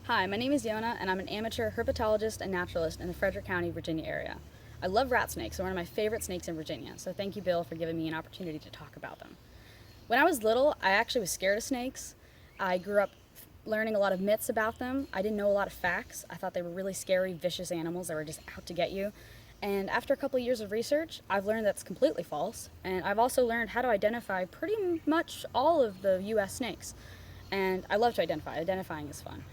Hi, my name is Yona, and I'm an amateur herpetologist and naturalist in the Frederick County, Virginia area. I love rat snakes, they're one of my favorite snakes in Virginia, so thank you, Bill, for giving me an opportunity to talk about them. When I was little, I actually was scared of snakes. I grew up learning a lot of myths about them. I didn't know a lot of facts. I thought they were really scary, vicious animals that were just out to get you. And after a couple of years of research, I've learned that's completely false. And I've also learned how to identify pretty much all of the US snakes. And I love to identify. Identifying is fun.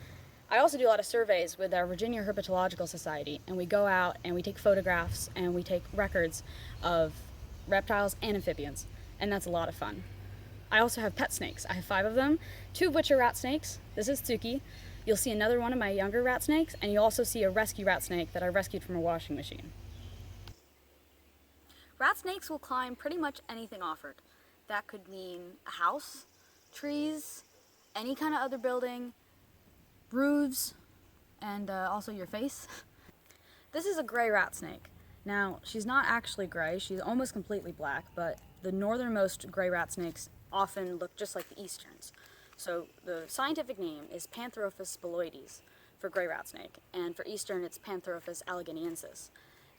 I also do a lot of surveys with our Virginia Herpetological Society, and we go out and we take photographs and we take records of reptiles and amphibians, and that's a lot of fun. I also have pet snakes. I have 5 of them, 2 of which are rat snakes. This is Tsuki. You'll see another one of my younger rat snakes, and you'll also see a rescue rat snake that I rescued from a washing machine. Rat snakes will climb pretty much anything offered. That could mean a house, trees, any kind of other building, roofs, and also your face. This is a gray rat snake. Now, she's not actually gray, she's almost completely black, but the northernmost gray rat snakes often look just like the easterns. So the scientific name is Pantherophis beloides for gray rat snake, and for eastern it's Pantherophis alleghaniensis.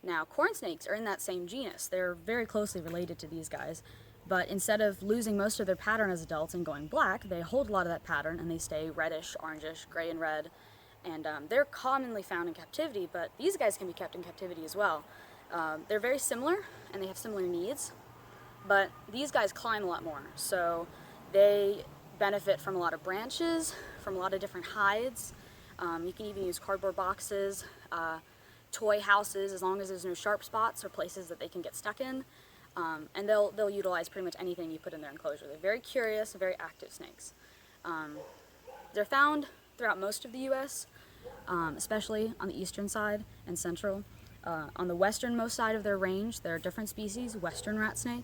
Now, corn snakes are in that same genus. They're very closely related to these guys, but instead of losing most of their pattern as adults and going black, they hold a lot of that pattern and they stay reddish, orangish, gray and red. And they're commonly found in captivity, but these guys can be kept in captivity as well. They're very similar and they have similar needs, but these guys climb a lot more. So they benefit from a lot of branches, from a lot of different hides. You can even use cardboard boxes, toy houses, as long as there's no sharp spots or places that they can get stuck in. And they'll utilize pretty much anything you put in their enclosure. They're very curious, very active snakes. They're found throughout most of the U.S., especially on the eastern side and central. On the westernmost side of their range, there are different species, western rat snake.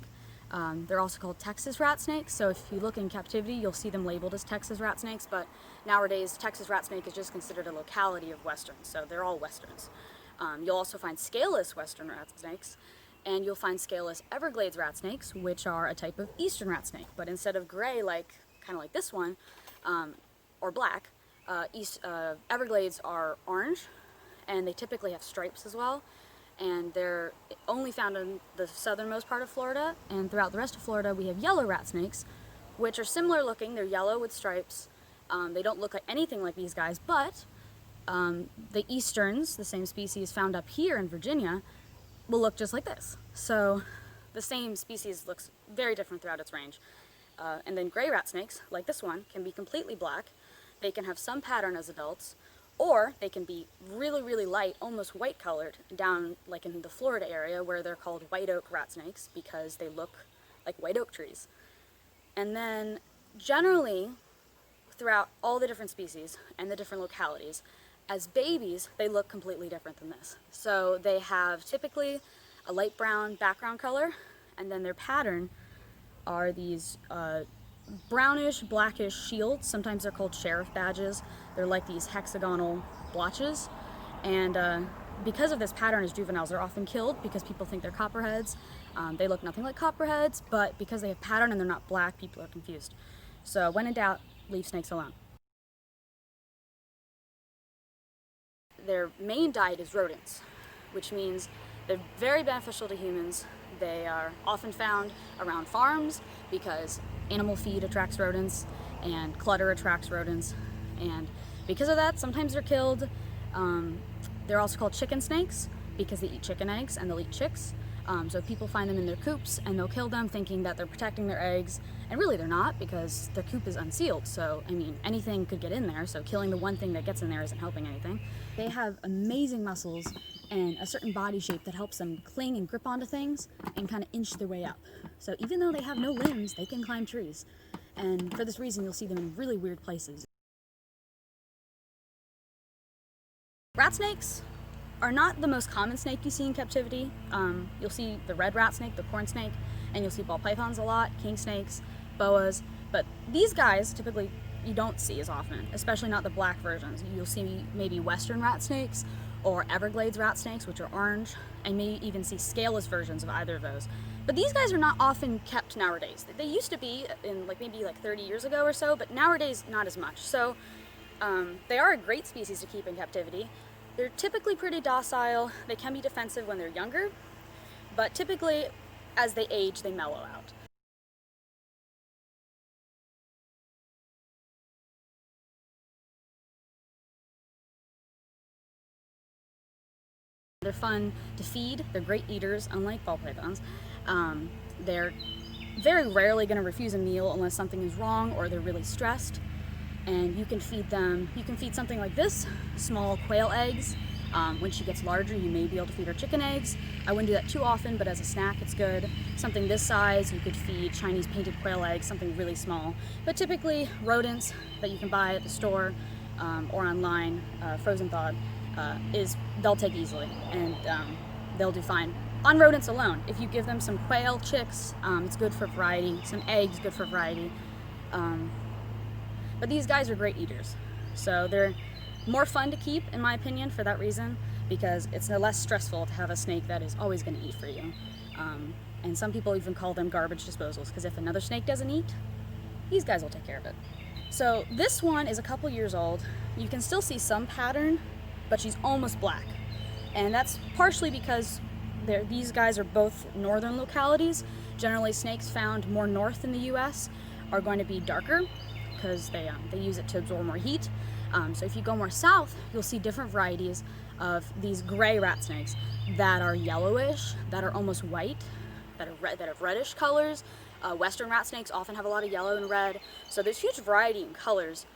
They're also called Texas rat snakes, so if you look in captivity, you'll see them labeled as Texas rat snakes, but nowadays Texas rat snake is just considered a locality of westerns, so they're all westerns. You'll also find scaleless western rat snakes, and you'll find scaleless Everglades rat snakes, which are a type of eastern rat snake, but instead of gray, kind of like this one, or black, Everglades are orange, and they typically have stripes as well, and they're only found in the southernmost part of Florida, and throughout the rest of Florida we have yellow rat snakes, which are similar looking. They're yellow with stripes. They don't look like anything like these guys, but the easterns, the same species found up here in Virginia, will look just like this. So the same species looks very different throughout its range. And then gray rat snakes, like this one, can be completely black. They can have some pattern as adults, or they can be really, really light, almost white colored, down like in the Florida area where they're called white oak rat snakes because they look like white oak trees. And then generally, throughout all the different species and the different localities, as babies, they look completely different than this. So they have typically a light brown background color, and then their pattern are these brownish, blackish shields. Sometimes they're called sheriff badges. They're like these hexagonal blotches. And because of this pattern as juveniles, they're often killed because people think they're copperheads. They look nothing like copperheads, but because they have pattern and they're not black, people are confused. So when in doubt, leave snakes alone. Their main diet is rodents, which means they're very beneficial to humans. They are often found around farms because animal feed attracts rodents and clutter attracts rodents, and because of that sometimes they're killed. They're also called chicken snakes because they eat chicken eggs and they'll eat chicks. So people find them in their coops and they'll kill them thinking that they're protecting their eggs, and really they're not, because their coop is unsealed. So I mean, anything could get in there, so killing the one thing that gets in there isn't helping anything. They have amazing muscles and a certain body shape that helps them cling and grip onto things and kind of inch their way up. So even though they have no limbs, they can climb trees, and for this reason you'll see them in really weird places. Rat snakes are not the most common snake you see in captivity. You'll see the red rat snake, the corn snake, and you'll see ball pythons a lot, king snakes, boas, but these guys typically you don't see as often, especially not the black versions. You'll see maybe western rat snakes or Everglades rat snakes, which are orange, and maybe even see scaleless versions of either of those. But these guys are not often kept nowadays. They used to be in maybe 30 years ago or so, but nowadays not as much. So They are a great species to keep in captivity. They're typically pretty docile. They can be defensive when they're younger, but typically as they age, they mellow out. They're fun to feed. They're great eaters, unlike ball pythons. They're very rarely going to refuse a meal unless something is wrong or they're really stressed. And you can feed them, you can feed something like this, small quail eggs. When she gets larger, you may be able to feed her chicken eggs. I wouldn't do that too often, but as a snack, it's good. Something this size, you could feed Chinese painted quail eggs, something really small. But typically, rodents that you can buy at the store or online, frozen thawed, they'll take easily, and they'll do fine. On rodents alone, if you give them some quail chicks, it's good for variety. Some eggs, good for variety. But these guys are great eaters. So they're more fun to keep, in my opinion, for that reason, because it's less stressful to have a snake that is always going to eat for you. And some people even call them garbage disposals, because if another snake doesn't eat, these guys will take care of it. So this one is a couple years old. You can still see some pattern, but she's almost black. And that's partially because these guys are both northern localities. Generally, snakes found more north in the US are going to be darker because they use it to absorb more heat. So if you go more south, you'll see different varieties of these gray rat snakes that are yellowish, that are almost white, that have reddish colors. Western rat snakes often have a lot of yellow and red. So there's huge variety in colors.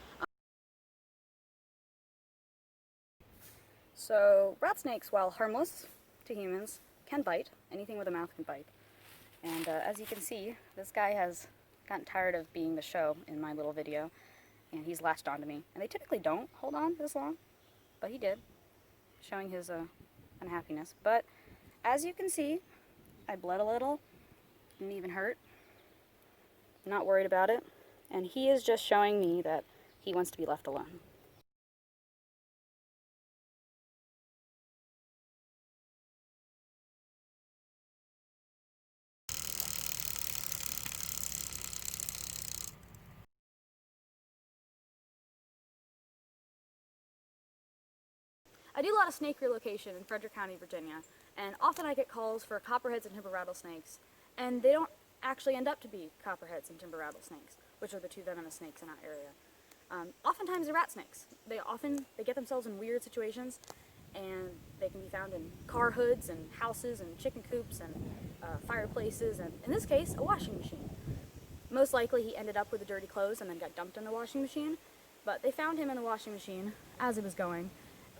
So rat snakes, while harmless to humans, can bite. Anything with a mouth can bite. And as you can see, this guy has gotten tired of being the show in my little video, and he's latched onto me. And they typically don't hold on this long, but he did, showing his unhappiness. But as you can see, I bled a little, didn't even hurt. Not worried about it. And he is just showing me that he wants to be left alone. I do a lot of snake relocation in Frederick County, Virginia, and often I get calls for copperheads and timber rattlesnakes, and they don't actually end up to be copperheads and timber rattlesnakes, which are the two venomous snakes in our area. Oftentimes they're rat snakes. They get themselves in weird situations, and they can be found in car hoods and houses and chicken coops and fireplaces, and in this case, a washing machine. Most likely he ended up with the dirty clothes and then got dumped in the washing machine, but they found him in the washing machine as it was going,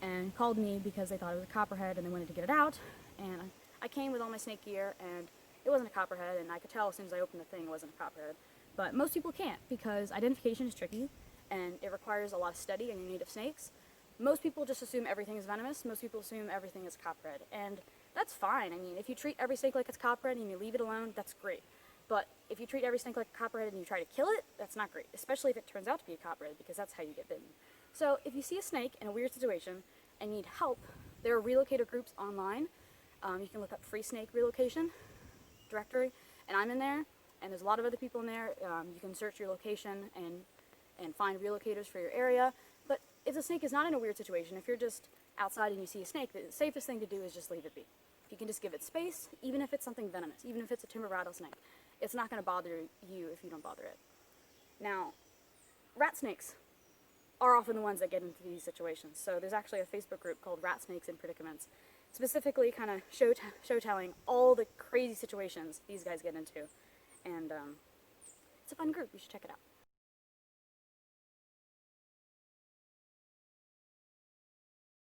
and called me because they thought it was a copperhead and they wanted to get it out. And I came with all my snake gear, and it wasn't a copperhead, and I could tell as soon as I opened the thing it wasn't a copperhead. But most people can't, because identification is tricky and it requires a lot of study on your native snakes. Most people just assume everything is venomous. Most people assume everything is copperhead, and that's fine. I mean, if you treat every snake like it's copperhead and you leave it alone, that's great. But if you treat every snake like a copperhead and you try to kill it, that's not great, especially if it turns out to be a copperhead, because that's how you get bitten. So if you see a snake in a weird situation and need help, there are relocator groups online. You can look up free snake relocation directory, and I'm in there, and there's a lot of other people in there. You can search your location and find relocators for your area. But if the snake is not in a weird situation, if you're just outside and you see a snake, the safest thing to do is just leave it be. You can just give it space, even if it's something venomous, even if it's a timber rattlesnake. It's not going to bother you if you don't bother it. Now, rat snakes are often the ones that get into these situations. So there's actually a Facebook group called Rat Snakes in Predicaments, specifically kind of show-telling all the crazy situations these guys get into. And it's a fun group. You should check it out.